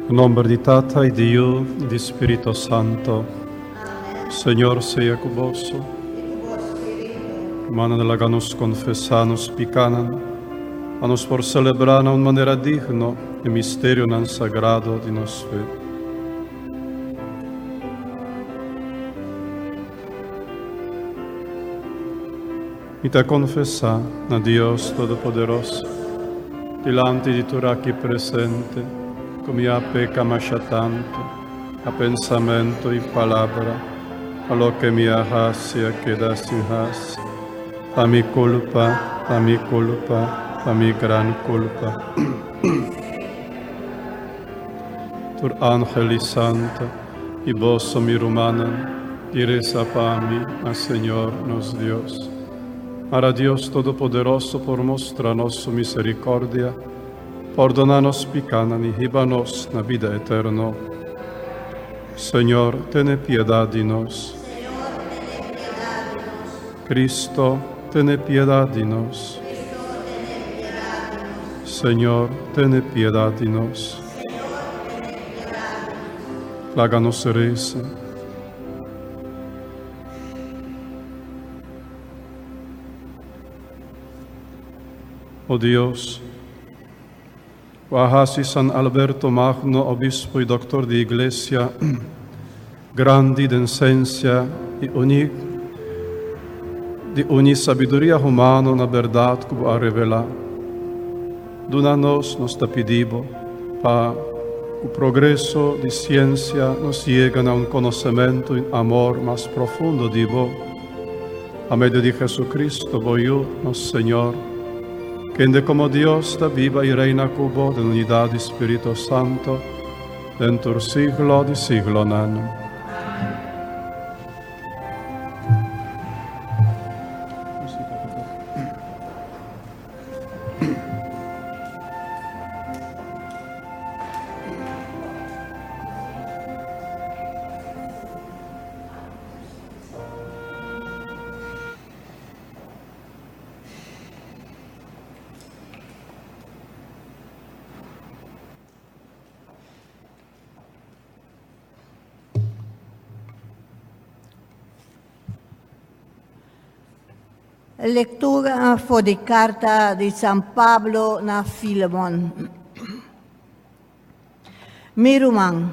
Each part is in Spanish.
In nombre di Tata e di Dio e di Spirito Santo. Señor sea con vos. Mana de la nos confessanos picanan, a nos por celebrar de una manera digno el misterio nan sagrado de nos fe. Y te confessa a Dios Todopoderoso, delante di tu aquí presente, come a peca masha tanto, a pensamento y palabra, a lo que mi hasi a queda sin hasi, a mi culpa, a mi culpa, a mi gran culpa. Tur ángel santo, y vos mi rumanan, y reza para mí, a Señor nos Dios. Para Dios Todopoderoso, por mostrarnos su misericordia, perdónanos picanan y líbanos na vida eterna. Señor, ten piedad de nos. Cristo, ten piedad de nos. Señor, ten piedad de nos. Láganos reza. Oh Dios, Wahasi San Alberto Magno, obispo y doctor de Iglesia, grande de esencia y de sabiduría humana na verdade que a revelar. Dona-nos, nos pedimos, para o progresso de ciência nos llegue a conhecimento e amor mais profundo de vos. A medio de Jesucristo, voy nosso Senhor, que como Dios está viva y reina cubo de unidad de Espíritu Santo, dentro del siglo de siglo. Amén. Lectura for de carta de San Pablo na Filemon. Miruman,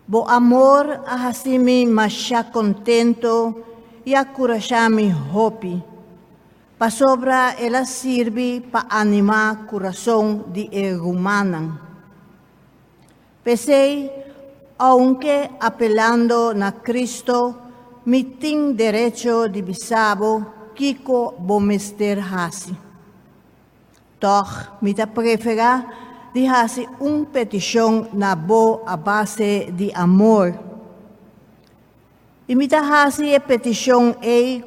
bo amor a hasimi masya contento e a curachami hopi. Pa sobra ela sirve pa animar coração de humanan. Pensei, aunque apelando na Cristo, mi ting derecho de bisabo, Kiko bomester hasi. Toch, mita prefera de hasi petição na bo a base de amor. E mita hasi petição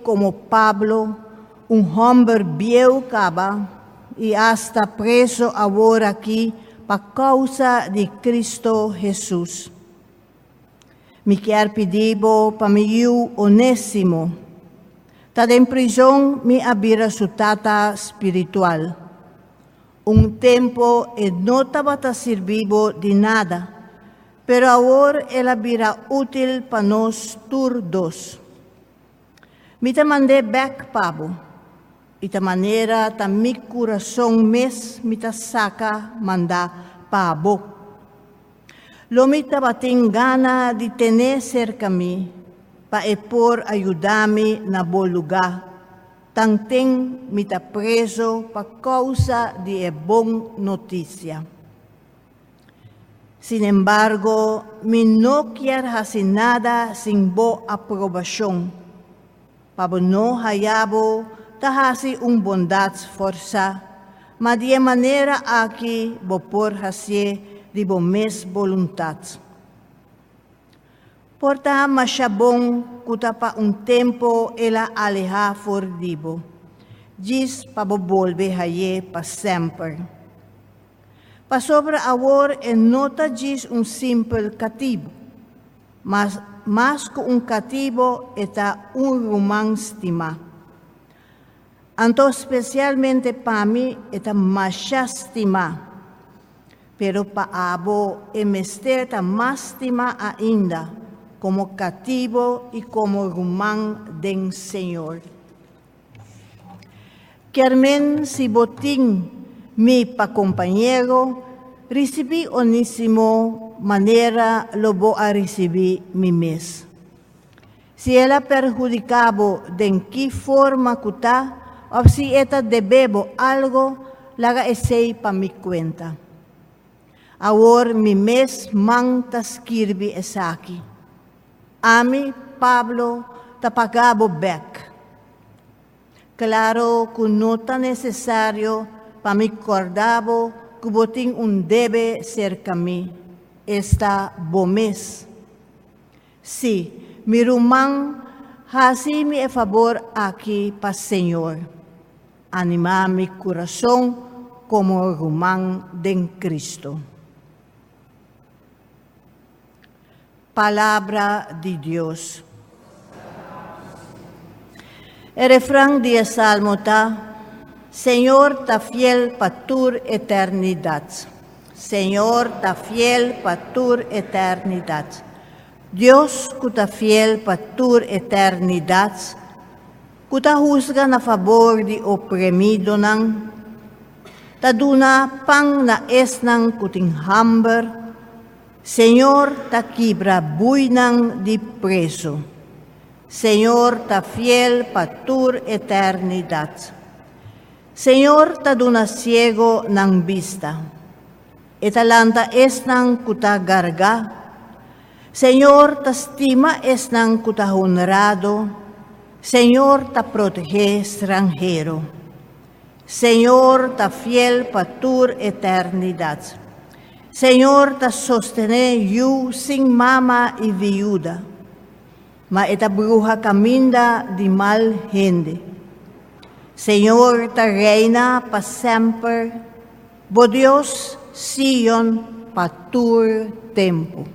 como Pablo, homem bieu caba, e hasta preso agora aqui pa causa de Cristo Jesus. Me quer pedir pa miu Onésimo, Tada em prisão me abira su tata espiritual. Tempo não estava servindo de nada, pero agora ela vira útil para nós todos. Me te mandei back pabo, e ta maneira ta mi coração mes me ta saca mandar pabo. Lo me tava tem gana de tener cerca mi, pa por ajudar-me na bom lugar. Tanteng me ta preso pa causa de bom notícia. Sin embargo, me não quer fazer nada sem boa aprovação. Para não hayabo ta fazer bondade força, mas de maneira aqui bo por fazer de bo mes vontade. Porta machabong kuta pa tempo ela aleja for dibo. Diz pa bobolbe haye pa sempre. Pa sobra awor nota diz simple cativo, mas ko cativo eta rumang stima. Anto especialmente pa mi eta masya stima. pero paabo e mester mástima ainda, como cativo e como rumán den Senhor. Carmen si botín, mi compañero, recibí onísimo manera lo voy a recibir mi mes. Si ela perjudicabo de en qué forma cuta, o si eta debebo algo, laga esei pa mi cuenta. Ahora mi mes manta skirbi esaki. Ami Pablo tapagabo back. Claro que no está necesario para mi acordabo que botín un debe cerca mí. Esta bomes. Sí, mi rumán hace mi favor aquí para Señor. Anima mi corazón como rumán de Cristo. Palabra de Dios. El refrán de Salmo está: Señor, ta fiel para tu eternidad. Señor, ta fiel para tu eternidad. Dios, que ta fiel para tu eternidad, que ta juzga a favor de oprimido nan, ta duna pan na esnan kuting hamber, Señor, ta quibra buinan de preso. Señor, ta fiel para tu eternidad. Señor, ta duna ciego nang vista. Etalanta esnang kuta garga. Señor, ta estima esnang kuta honrado. Señor, ta protege extranjero. Señor, ta fiel para tu eternidad. Señor, ta sostene you sin mama y viuda. Ma eta bruja caminda de mal gente. Señor, ta reina pa sempre, bo Dios, Sion, pa tu tempo.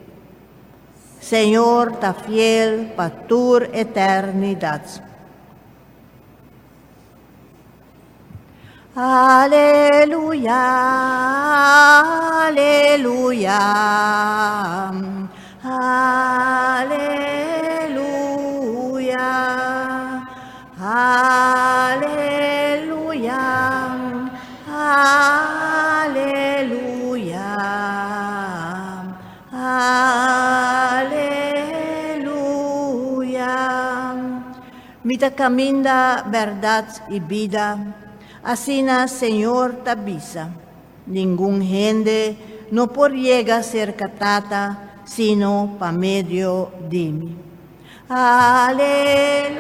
Señor, ta fiel pa tu eternidad. Aleluya, aleluya, aleluya, aleluya, aleluya, aleluya. Mita caminda verdad y vida, así na Señor tabisa. Ningún gente no por llega a ser catata, sino pa medio de mí. Aleluya.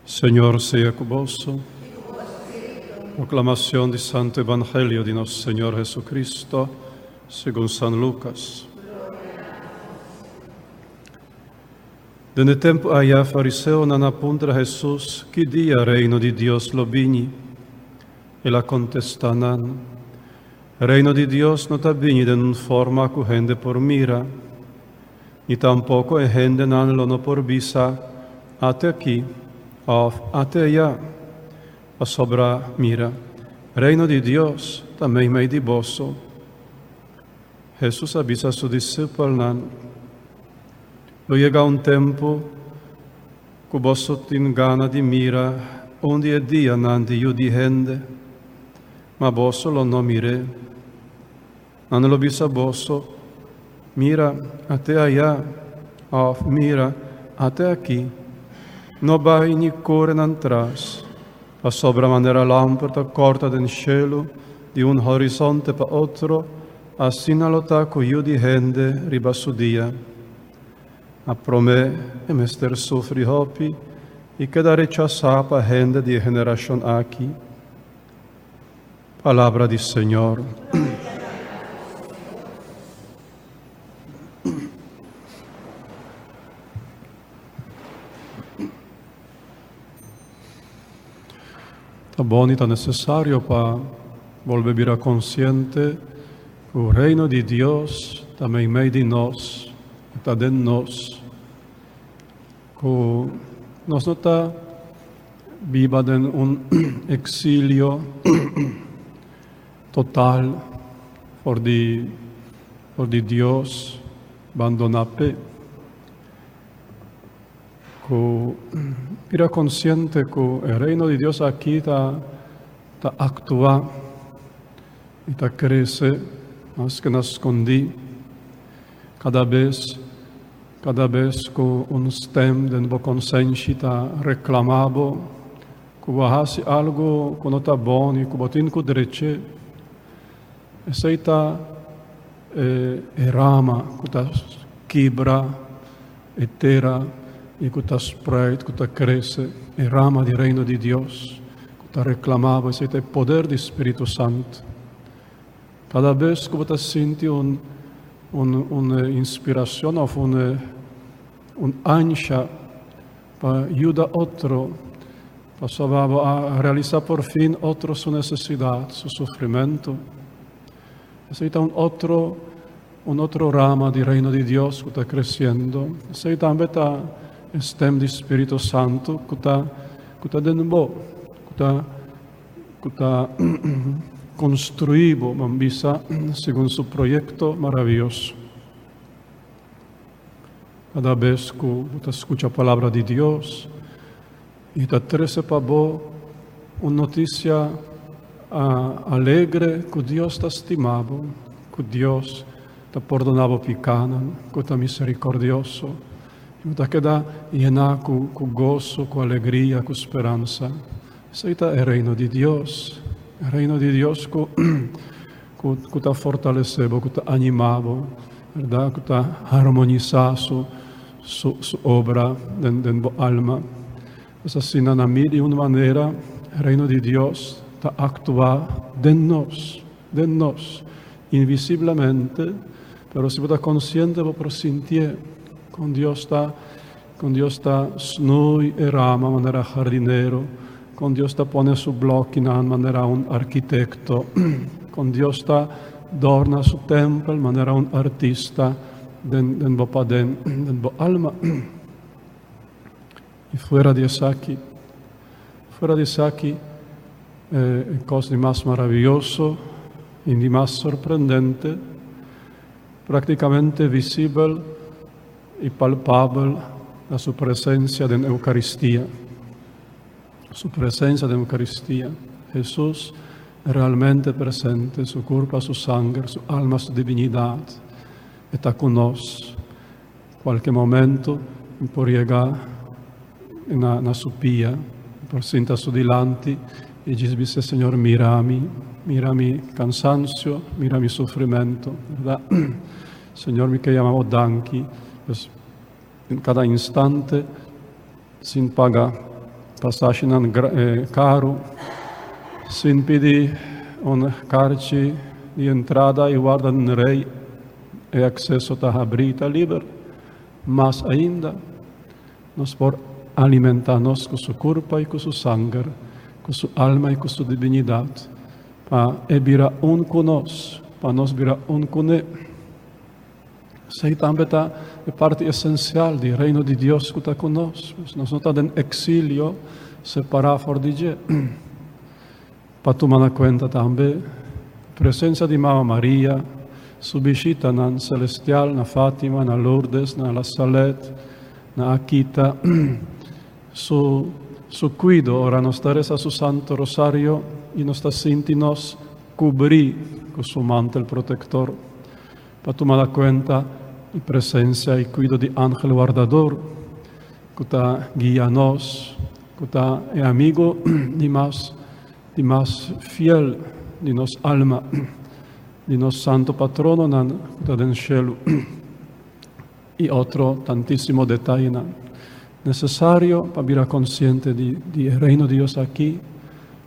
Señor sea con vos. Proclamación del Santo Evangelio de nuestro Señor Jesucristo, según San Lucas. Denne tempo allá fariseo non appuntra a Jesús, che dia reino di Dios lo vini? E la contestanan, reino di Dios no ta vini de un forma cu gente por mira, ni tampoco e gente nan lo no por visa, ate aquí, ate allá, a sobra mira, reino di Dios, también mei di bosso. Jesús avisa a su discípulo, lo llega un tempo que vos tin gana di mira, onde è dia nanti io di gente, ma vos lo no mire, non lo bisa bosso, mira a te allá, mira a te aquí, no vai ni corre nan tras, a sobra manera lampada corta del cielo, di un horizonte pa otro, así na lo taco io di gente riba su dia. A prome e mester sofri hopi, e che da rechazar pa gente di generación aquí. Palabra di Señor. È bonito, necessario para volver consciente que el reino de Dios también medio de nos, está de nós, que nós não está viva en un exilio total por di Dios abandonate, que era consciente que el reino de Dios aquí está actúa y está crece más que nos escondí cada vez que un stem de nuevo consciência está reclamado que hace algo que no está bueno y que botin que derecho esa está rama que está quebra etera e que está spread, que está crece rama del reino de Dios que está reclamado ese é o poder do Espírito Santo. Cada vez que você sente uma inspiração ou uma ansia para ajudar outro, para realizar por fim outra sua necessidade, seu sofrimento. Esse é um outro ramo do reino de Deus que está crescendo. Esse é também o stem do Espírito Santo que está dando bom, que está construído, Mambisa, segundo seu projeto maravilhoso. Cada vez que você escuta a palavra de Deus, e te traze para você uma notícia alegre que Deus está estimado, que Deus está perdonado pecado, que está misericordioso, e você queda llena com gozo, com alegria, com esperança. Esse é o reino de Deus. O reino de Deus que está fortalecido, que está animado, verdade? Que está harmonizado sua obra dentro da alma. Essa sina na mim de uma maneira, o reino de Deus está actuando dentro de nós, invisivelmente, mas se você está consciente, você sentir com Deus está snoi e rama, de maneira jardineiro, con Dios sta pone su blocchi in maniera un architetto, con Dios sta dorna su tempel in maniera un artista den alma. E fuera di Saki, cosa di más maravilloso e di más sorprendente, prácticamente visible e palpable la sua presenza in Eucaristia. Su presencia de Eucaristía, Jesús realmente presente, su cuerpo, su sangre, su alma, su divinidad, está con nosotros. Qualche momento può llegar na sua pia, por sentar su delante e dice, Señor, mira mi cansancio, mira mi sufrimiento, ¿verdad? Señor, mi chiamiamo danki, pues, in cada instante, sin pagar passaggi caro, si impedi un carci di entrada e guarda un rei e accesso a abrita libero, mas ainda nos por alimentar-nos com sua corpo e com sua sangue, com sua alma e com sua divinidade, para virar com nós, para nós virar com ele. Sei também é parte essencial do reino de Deus que está conosco. Nós não estamos em exílio, separados de Deus. Para tomar conta também, a presença de Mamma Maria, sua visita na Celestial, na Fátima, na Lourdes, na La Salette, na Akita, su cuido, ora nós estamos a su Santo Rosario e nós sentimos cobrir com seu mantel protector. Para tomar conta a presença e cuido de ángel guardador, que está guia-nos, que é amigo de mais fiel de nossa alma, de nosso santo patrono que está no cielo. E outro tantíssimo detalhe necessário para vir consciente do reino de Deus aqui,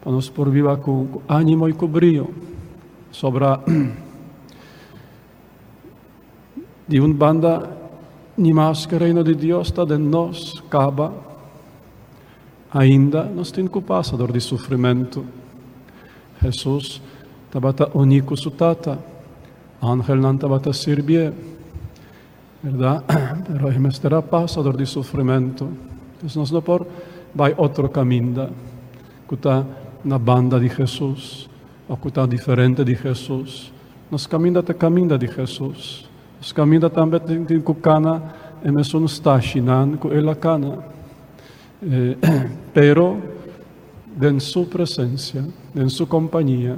para nos por viver com ânimo e com brilho sobre de uma banda, nem mais que o reino de Deus está dentro de nós, acaba, ainda nós temos que passar de sofrimento. Jesus estava único su tata, ángel não estava a servir, ¿verdad? Pero Él me estará pasador de sufrimiento. Entonces no por vai otro camino, que está na banda de Jesús, o que está diferente de Jesús. Nos camina de Jesús. Nos camina também de cana, e me son stachinan com ela cana. Pero en su presencia, en su compañía,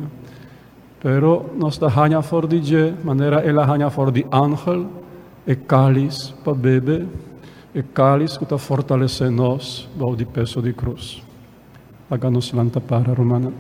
pero nos da haña for di je, manera ela haña for di ángel, e cáliz para bebe, e cáliz que está fortalece nos, do di peso di cruz. Háganos lanta para Romana.